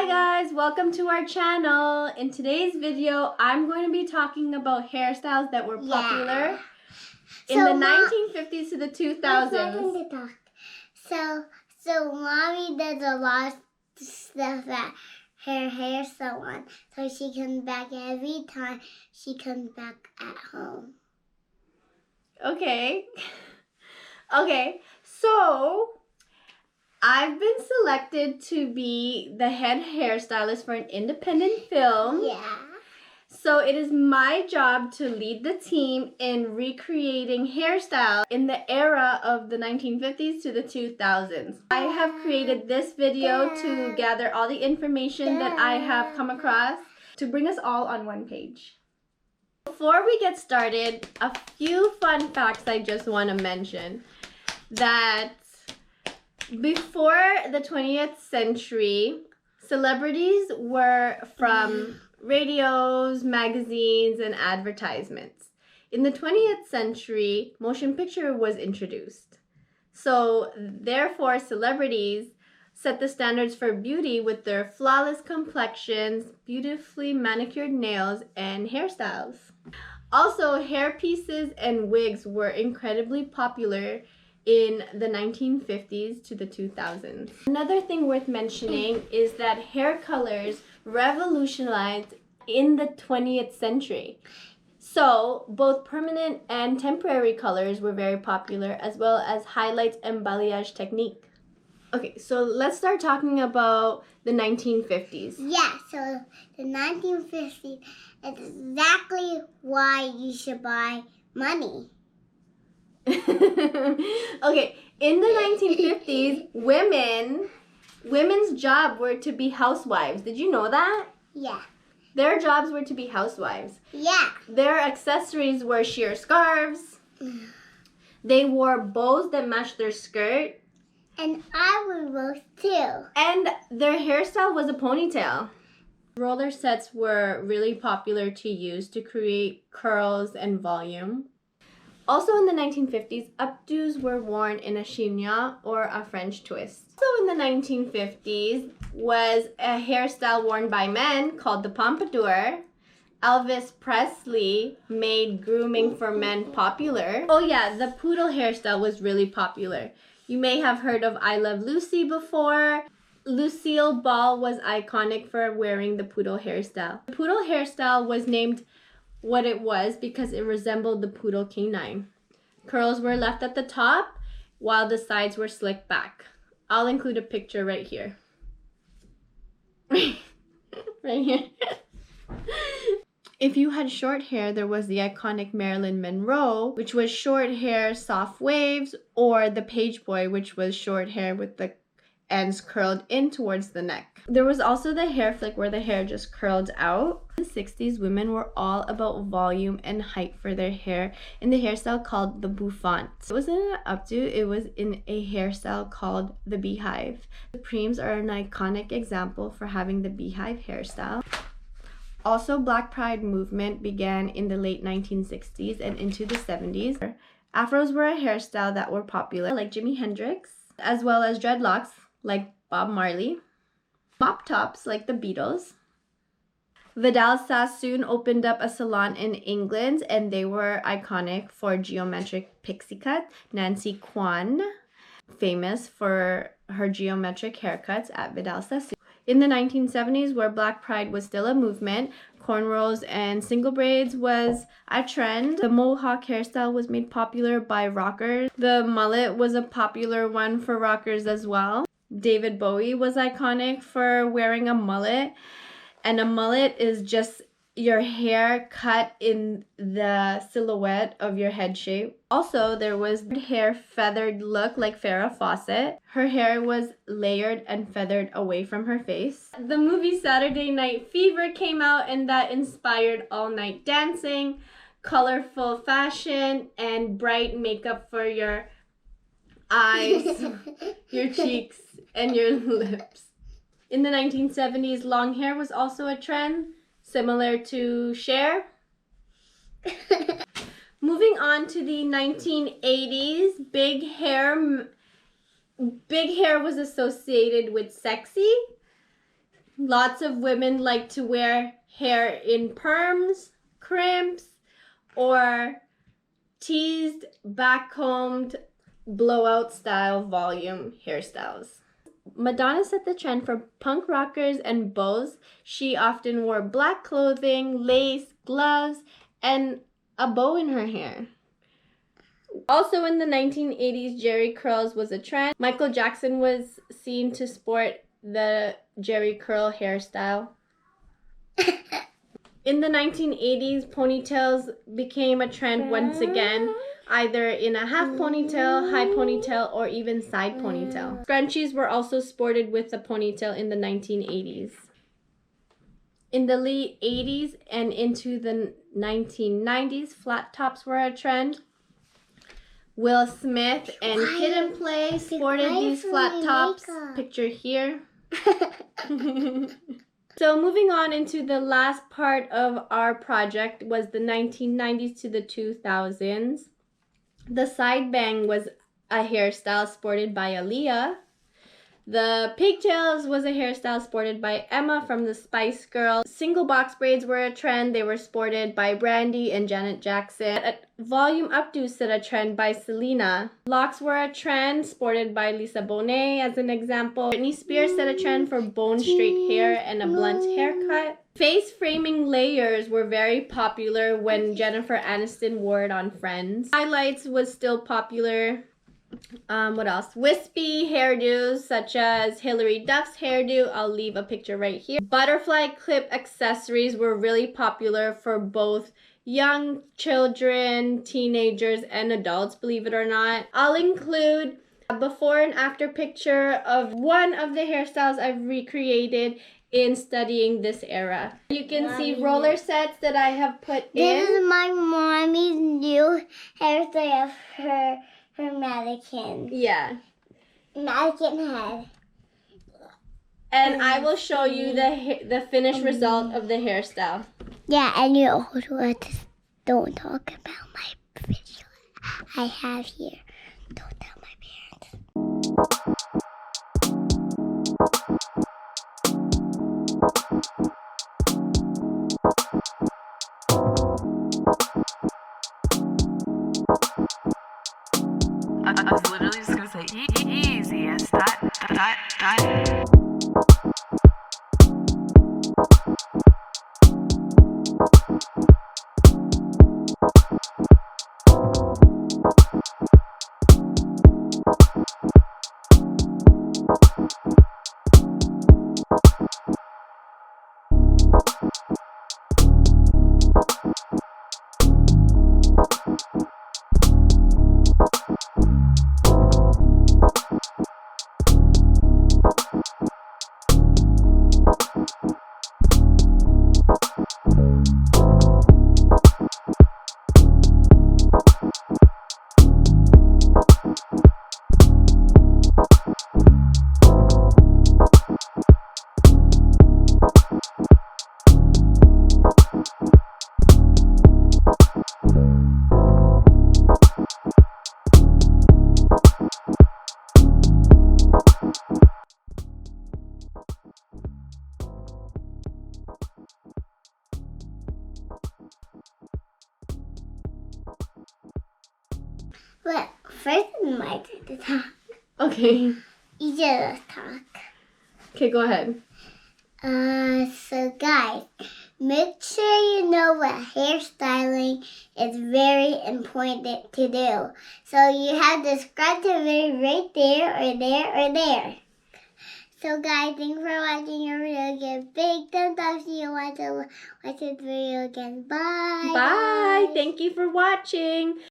Hi guys, welcome to our channel. In today's video, I'm going to be talking about hairstyles that were popular in the 1950s to the 2000s. So Mommy does a lot of stuff at her hair salon, so she comes back every time she comes back at home. Okay. Okay, so I've been selected to be the head hairstylist for an independent film. Yeah. So it is my job to lead the team in recreating hairstyles in the era of the 1950s to the 2000s. I have created this video to gather all the information that I have come across to bring us all on one page. Before we get started, a few fun facts I just want to mention. That before the 20th century, celebrities were from radios, magazines, and advertisements. In the 20th century, motion picture was introduced. So, therefore, celebrities set the standards for beauty with their flawless complexions, beautifully manicured nails, and hairstyles. Also, hair pieces and wigs were incredibly popular in the 1950s to the 2000s. Another thing worth mentioning is that hair colors revolutionized in the 20th century. So both permanent and temporary colors were very popular, as well as highlights and balayage technique. Okay, so let's start talking about the 1950s. Yeah, so the 1950s is exactly why you should buy money. Okay, in the 1950s, women's job were to be housewives. Did you know that? Yeah. Their jobs were to be housewives. Yeah. Their accessories were sheer scarves. They wore bows that matched their skirt. And I wore bows too. And their hairstyle was a ponytail. Roller sets were really popular to use to create curls and volume. Also in the 1950s, updos were worn in a chignon or a French twist. Also in the 1950s was a hairstyle worn by men called the pompadour. Elvis Presley made grooming for men popular. Oh yeah, the poodle hairstyle was really popular. You may have heard of I Love Lucy before. Lucille Ball was iconic for wearing the poodle hairstyle. The poodle hairstyle was named what it was because it resembled the poodle canine. Curls were left at the top while the sides were slicked back. I'll include a picture right here. Right here. If you had short hair, there was the iconic Marilyn Monroe, which was short hair, soft waves, or the page boy, which was short hair with the ends curled in towards the neck. There was also the hair flick where the hair just curled out. In the 60s, women were all about volume and height for their hair in the hairstyle called the bouffant. It wasn't an updo, it was in a hairstyle called the beehive. The preems are an iconic example for having the beehive hairstyle. Also, Black Pride movement began in the late 1960s and into the 70s. Afros were a hairstyle that were popular, like Jimi Hendrix, as well as dreadlocks, like Bob Marley, mop tops like the Beatles. Vidal Sassoon opened up a salon in England, and they were iconic for geometric pixie cut. Nancy Kwan, famous for her geometric haircuts at Vidal Sassoon. In the 1970s, where Black Pride was still a movement, cornrows and single braids was a trend. The mohawk hairstyle was made popular by rockers. The mullet was a popular one for rockers as well. David Bowie was iconic for wearing a mullet. And a mullet is just your hair cut in the silhouette of your head shape. Also, there was hair feathered look like Farrah Fawcett. Her hair was layered and feathered away from her face. The movie Saturday Night Fever came out, and that inspired all-night dancing, colorful fashion, and bright makeup for your eyes, your cheeks, and your lips. In the 1970s, long hair was also a trend, similar to Cher. Moving on to the 1980s, big hair was associated with sexy. Lots of women like to wear hair in perms, crimps, or teased, backcombed, blowout style volume hairstyles. Madonna set the trend for punk rockers and bows. She often wore black clothing, lace, gloves, and a bow in her hair. Also in the 1980s, jerry curls was a trend. Michael Jackson was seen to sport the jerry curl hairstyle. In the 1980s, ponytails became a trend once again, either in a half ponytail, high ponytail, or even side ponytail. Scrunchies were also sported with a ponytail in the 1980s. In the late 80s and into the 1990s, flat tops were a trend. Will Smith and Kid and Play sported these flat tops, picture here. So moving on into the last part of our project was the 1990s to the 2000s. The side bang was a hairstyle sported by Aaliyah. The pigtails was a hairstyle sported by Emma from the Spice Girls. Single box braids were a trend. They were sported by Brandy and Janet Jackson. A volume updo set a trend by Selena. Locks were a trend sported by Lisa Bonet as an example. Britney Spears set a trend for bone straight hair and a blunt haircut. Face framing layers were very popular when Jennifer Aniston wore it on Friends. Highlights was still popular. What else? Wispy hairdos such as Hilary Duff's hairdo. I'll leave a picture right here. Butterfly clip accessories were really popular for both young children, teenagers, and adults, believe it or not. I'll include a before and after picture of one of the hairstyles I've recreated in studying this era. You can see roller sets that I have put in. This is my mommy's new hairstyle of her mannequin. Yeah. Mannequin head. And I will show you the finished result of the hairstyle. Yeah, and you also just don't talk about my video I have here. Don't tell my parents. I was literally just gonna say easiest. Dot. But first it's my turn to talk. Okay. You just talk. Okay, go ahead. So guys, make sure you know what hairstyling is very important to do. So you have the scrunch right there or there or there. So guys, thanks for watching your video. Give big thumbs up if you want to watch this video again. Bye. Bye. Thank you for watching.